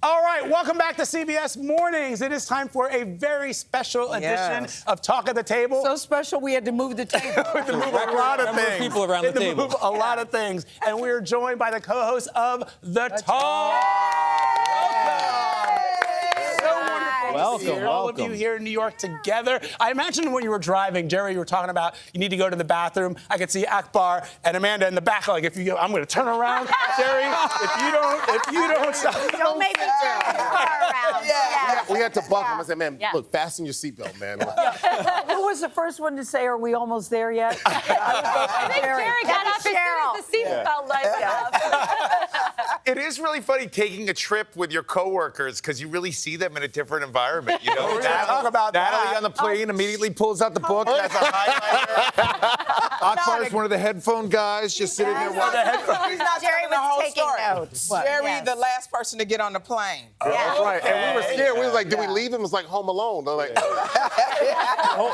All right, welcome back to CBS Mornings. It is time for a very special edition of Talk at the Table. So special, we had to move the table. We had to move a lot of things. People around the table. Move a lot of things. And we're joined by the co-host of The Talk. Welcome, all of you here in New York together. I imagine when you were driving, Jerry, you were talking about you need to go to the bathroom. I could see Akbar and Amanda in the back. Like, if you go, I'm going to turn around, Jerry. If you don't make me turn around. Yeah. We had to buck him. I said, man, look, fasten your seatbelt, man. Who was the first one to say, are we almost there yet? I think Jerry got up as soon as the seatbelt lights up. It is really funny taking a trip with your coworkers because you really see them in a different environment. You know, We're gonna talk about Natalie that. on the plane immediately pulls out the book. That's a highlighter. Akbar's one of the headphone guys, just sitting there watching. He's not Jerry telling the was whole taking story. notes. Jerry, the last person to get on the plane. That's right. And we were scared. We was like, do we leave him? It was like Home Alone. They're like,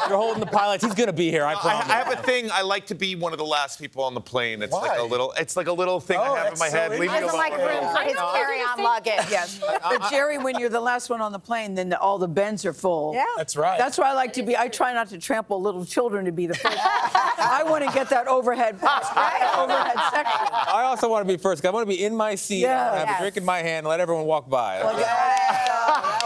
You're holding the pilots. He's gonna be here. I promise. I have a thing. I like to be one of the last people on the plane. It's like a little. It's like a little thing I have in my head. Leave me Doesn't alone. like room for his carry-on luggage. Yes. But Jerry, when you're the last one on the plane, then all the beds are full. Yeah. That's right. That's why I like to be. I try not to trample little children to be the first. I want to get that overhead section. I also want to be first. I want to be in my seat, have a drink in my hand, and let everyone walk by. Say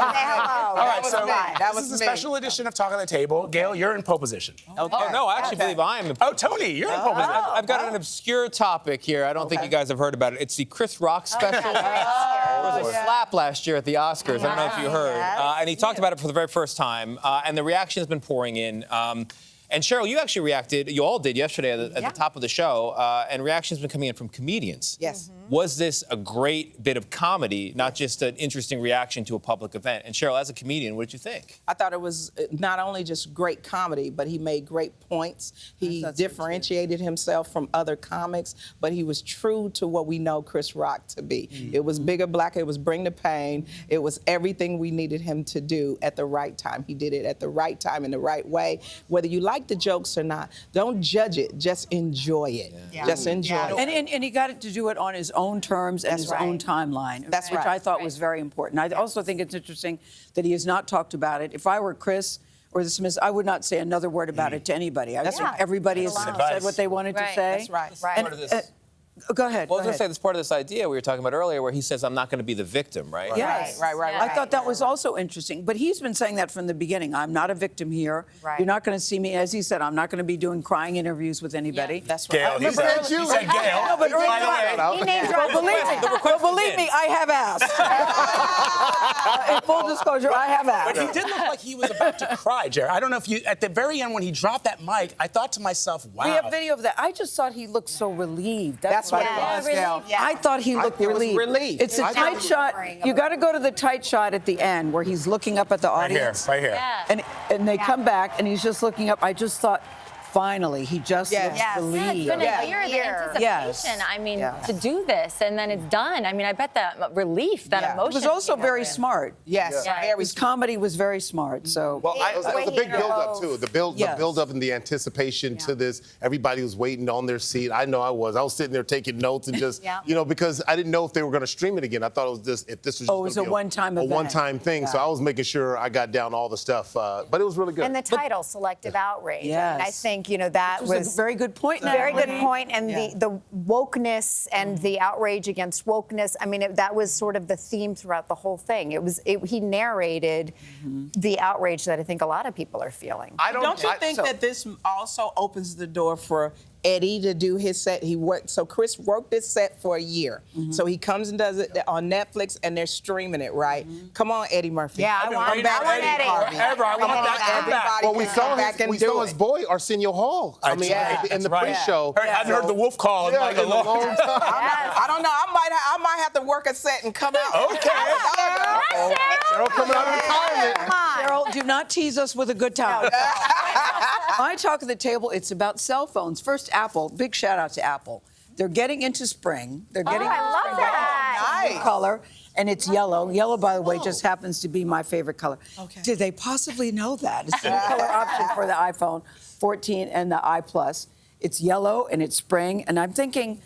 hello. All right, so That this is a special edition of Talk at the Table. Gayle, you're in pole position. Oh, no, I actually believe I'm in. Oh, Tony, you're in pole position. I've got an obscure topic here. I don't think you guys have heard about it. It's the Chris Rock special. There was a slap last year at the Oscars. I don't know if you heard. And he talked about it for the very first time. And the reaction has been pouring in. And Sheryl, you actually reacted, you all did yesterday at the top of the show, and reactions have been coming in from comedians. Yes. Was this a great bit of comedy, not just an interesting reaction to a public event? And Sheryl, as a comedian, what did you think? I thought it was not only just great comedy, but he made great points. He differentiated himself from other comics, but he was true to what we know Chris Rock to be. It was bigger, blacker, it was bring the pain. It was everything we needed him to do at the right time. He did it at the right time in the right way. Whether you like the jokes or not, don't judge it, just enjoy it. Just enjoy it. And he got it to do it on his own terms and his own timeline, That's which right. I thought was very important. I also think it's interesting that he has not talked about it. If I were Chris or the Smiths, I would not say another word about it to anybody. I think everybody has said what they wanted to say. That's right. And, go ahead. Well, I was going to say, that's part of this idea we were talking about earlier where he says, I'm not going to be the victim, right? Yes. Right. I thought that was also interesting. But he's been saying that from the beginning. I'm not a victim here. Right. You're not going to see me, as he said, I'm not going to be doing crying interviews with anybody. That's right. Gayle, he said Gayle. No, but He named believe me, I have asked. In full disclosure, I have asked. But he did look like he was about to cry, Jerry. I don't know if you, at the very end when he dropped that mic, I thought to myself, wow. We have video of that. I just thought he looked so relieved. That's what it was, Gayle. I thought he looked relieved. It's a tight shot. You got to go to the tight shot at the end where he's looking up at the audience. Right here. And they come back and he's just looking up. I just thought, finally, he just looks relieved. It's been a year, the anticipation, I mean, to do this, and then it's done. I mean, I bet that relief, that emotion. It was also very smart. Yes. His comedy was very smart, so. well, it was a big build-up, too. The build-up and the anticipation to this. Everybody was waiting on their seat. I know I was. I was sitting there taking notes and just, because I didn't know if they were going to stream it again. I thought it was just, if this was just it was a one-time event. A one-time thing. So I was making sure I got down all the stuff. But it was really good. And the title, Selective Outrage. Yes. And I think, that was a very good point. Very good point, and the wokeness and the outrage against wokeness. I mean, that was sort of the theme throughout the whole thing. He narrated the outrage that I think a lot of people are feeling. Don't you think that this also opens the door for Eddie to do his set? So Chris worked this set for a year. So he comes and does it on Netflix, and they're streaming it, right? Come on, Eddie Murphy. Yeah, I want Eddie. Forever. I want that back. Well, we saw his boy, Arsenio Hall. I mean, in the pre-show. I hadn't heard the wolf call in like a long time. I don't know. I might have to work a set and come out. Okay. Cheryl coming out of retirement. Cheryl, do not tease us with a good time. My talk at the table, it's about cell phones. First, Apple. Big shout out to Apple. They're getting into spring. They're getting into I love that. New color, and it's yellow. Yellow, by the way, just happens to be my favorite color. Okay. Did they possibly know that? It's the new color option for the iPhone 14 and the iPlus. It's yellow and it's spring, and I'm thinking,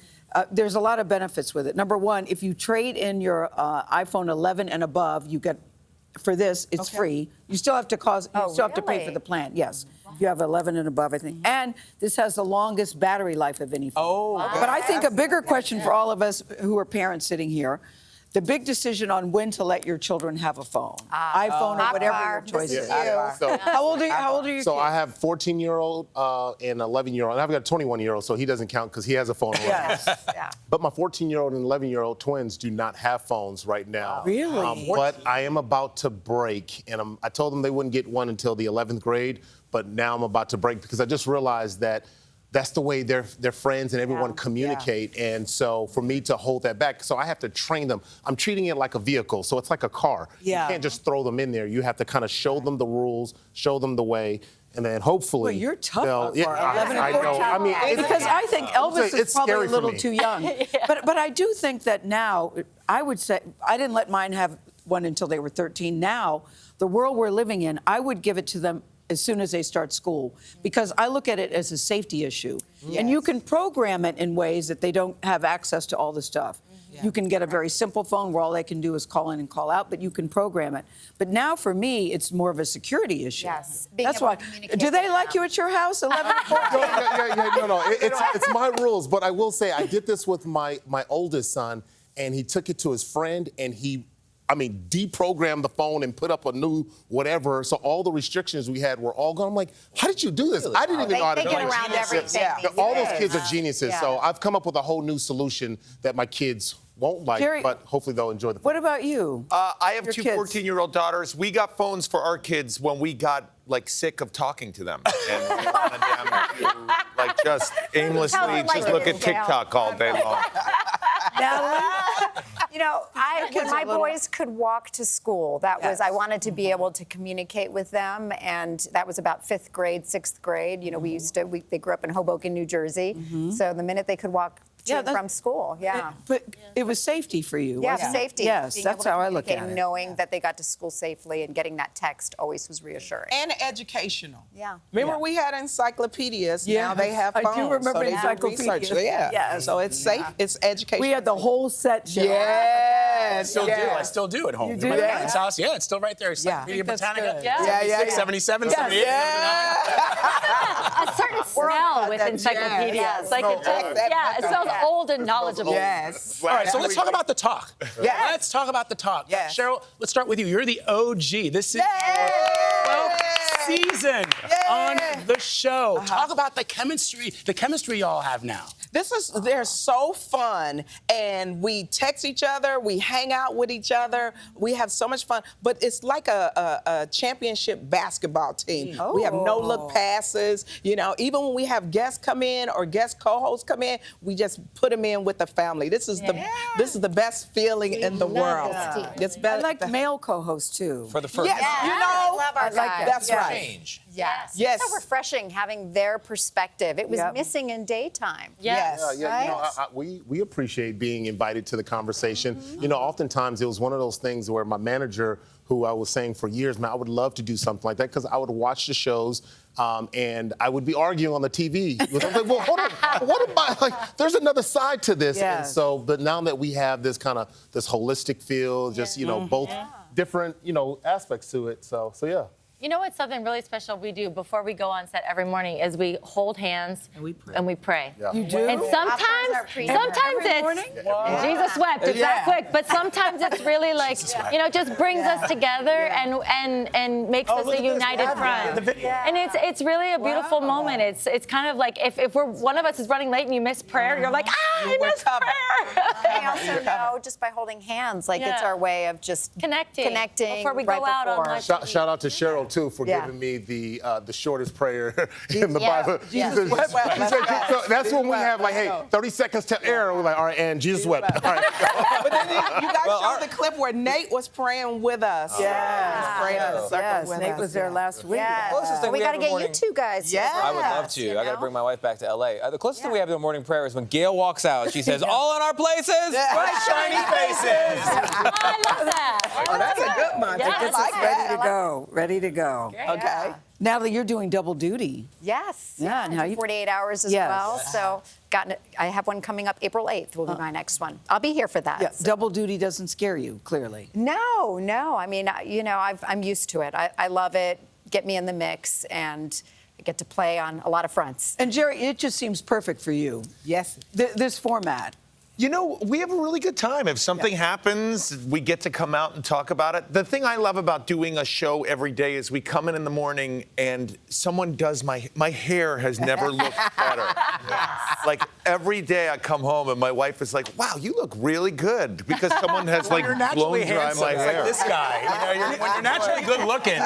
There's a lot of benefits with it. Number one, if you trade in your iPhone 11 and above, you get, for this, it's free. You still have to have to pay for the plan, yes. If you have 11 and above, I think. And this has the longest battery life of any phone. Oh, wow. But I think a bigger question for all of us who are parents sitting here, the big decision on when to let your children have a phone, iPhone or whatever your choice is. So, How old are your so kids? I have 14-year-old and 11-year-old. And I've got a 21-year-old, so he doesn't count because he has a phone. Yes. But my 14-year-old and 11-year-old twins do not have phones right now. Really? But I am about to break, and I told them they wouldn't get one until the 11th grade, but now I'm about to break because I just realized that that's the way their friends and everyone communicate. And so for me to hold that back, so I have to train them. I'm treating it like a vehicle, so it's like a car. Yeah. You can't just throw them in there. You have to kind of show them the rules, show them the way, and then hopefully. Well, you're tough, they'll- Akbar, 11 and I know. 14. I mean, Because I think Elvis is it's probably a scary for little me. too young. But I do think that now, I would say, I didn't let mine have one until they were 13. Now, the world we're living in, I would give it to them as soon as they start school, because I look at it as a safety issue. And you can program it in ways that they don't have access to all the stuff. You can get a very simple phone where all they can do is call in and call out, but you can program it. But now for me, it's more of a security issue. Yes. That's why. Do they like you at your house, 11 and 14? No. It's my rules, but I will say I did this with my oldest son, and he took it to his friend, and he deprogrammed the phone and put up a new whatever. So all the restrictions we had were all gone. I'm like, how did you do this? I didn't even know how to do it. They get around everything. All those kids are geniuses. So I've come up with a whole new solution that my kids won't like, Jerry, but hopefully they'll enjoy the phone. What about you? I have Your two kids. 14-year-old daughters. We got phones for our kids when we got sick of talking to them, and we wanted them to just aimlessly just look at TikTok all day long. You know, when my boys could walk to school, that was, I wanted to be able to communicate with them, and that was about 5th grade, 6th grade. You know, they grew up in Hoboken, New Jersey, so the minute they could walk to and from school, But it was safety for you, wasn't it? Safety. Yes, Being that's able to how I look at communicate, it. knowing that they got to school safely and getting that text always was reassuring. And educational. Yeah. Remember we had encyclopedias. Yeah. Now they have I do phones. remember so they do encyclopedias. research. Yeah. Yeah. So it's safe. It's educational. We had the whole set. Cheryl. Yes. I still do at home. You do? My Yeah. parents' house, it's still right there. Encyclopedia That's Britannica. good. Yeah. 76, 77, 78, 79. A certain smell with that encyclopedias. jazz. Like it just, it smells old and knowledgeable. Yes. All right, so let's talk about the talk. Yes. Let's talk about the talk. Yes. Cheryl, let's start with you. You're the OG. This is your 12th season on the show. Talk about the chemistry y'all have now. They're so fun, and we text each other, we hang out with each other, we have so much fun, but it's like a championship basketball team. We have no-look passes, even when we have guests come in or guest co-hosts come in, we just put them in with the family. This is the best feeling in the world. It's better. I like male co-hosts, too. For the first Yes, I love our guys. That's right. change. Yes. Yes. It's so refreshing having their perspective. It was missing in daytime. Yes. We appreciate being invited to the conversation. Oftentimes it was one of those things where my manager, who I was saying for years, man, I would love to do something like that because I would watch the shows and I would be arguing on the TV. I was like, well, hold on, what about, there's another side to this. Yeah. And so, but now that we have this kind of, this holistic feel, just, both different, aspects to it. So yeah. You know what's something really special we do before we go on set every morning is we hold hands and we pray. Yeah. You do? And sometimes it's Jesus wept. It's that quick. But sometimes it's really like just brings us together and makes us a united front. And it's really a beautiful moment. It's kind of like if one of us is running late and you miss prayer, you're like, I missed prayer. I also know just by holding hands, it's our way of just connecting before we right go out on before. live Shout out to Cheryl too for giving me the shortest prayer in the Bible. Jesus wept. So that's when we have 30 seconds to err. We're like, all right, and Jesus wept. All right. But then you guys showed the clip where Nate was praying with us. Yes, Nate was there last week. Closest thing We we got have to in the get you morning- two guys. Yeah. I would love to. I got to bring my wife back to LA. The closest thing we have to a morning prayer is when Gayle walks out. She says, all in our places, Bright, shiny faces. I love that. Oh, that's a good mantra. Yeah, Gets I us like ready to go. Ready to go. Okay. Natalie, you're doing double duty. Yes. Yeah, and how you- 48 hours as Yes. well. So I have one coming up April 8th will be my next one. I'll be here for that. Yeah, so. double duty doesn't scare you, clearly. No. I mean, I'm used to it. I love it. Get me in the mix, and I get to play on a lot of fronts. And Jerry, it just seems perfect for you. Yes. This format. You know, we have a really good time. If something happens, we get to come out and talk about it. The thing I love about doing a show every day is we come in the morning and someone does my hair has never looked better. Like every day I come home and my wife is like, wow, you look really good, because someone has like You're blown naturally dry handsome. my It's hair. like this guy. You know, when you're naturally good looking.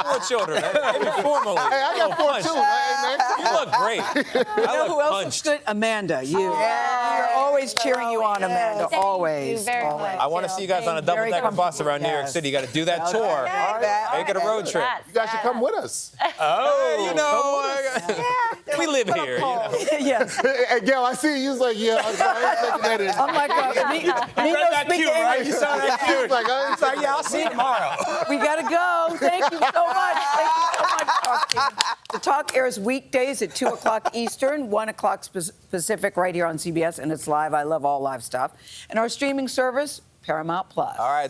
4 children. Maybe formally. Hey, I got 4 too. Hey, man. You look great. You know I who look else punched. looks good? Amanda, you. We're always cheering you on, Amanda. Thank always. you very always. much. I want to see you guys on a Very double-decker bus comfortable. around New York Yes. City. You got to do that tour. Make it a road trip. Yes, You guys should yes. come with us. Oh, you know, we live here. You know. Yes. Hey, Gail, I see you. Was like, yeah, I ain't taking that in. I'm like, You read that cute, right? You saw that cute. He's like, I ain't It's like, yeah, I'll see you tomorrow. We gotta go. Thank you so much. Thank you so much, Talk Team. The Talk airs weekdays at 2 o'clock Eastern, 1 o'clock Pacific, right here on CBS, and it's live. I love all live stuff. And our streaming service, Paramount Plus. All right.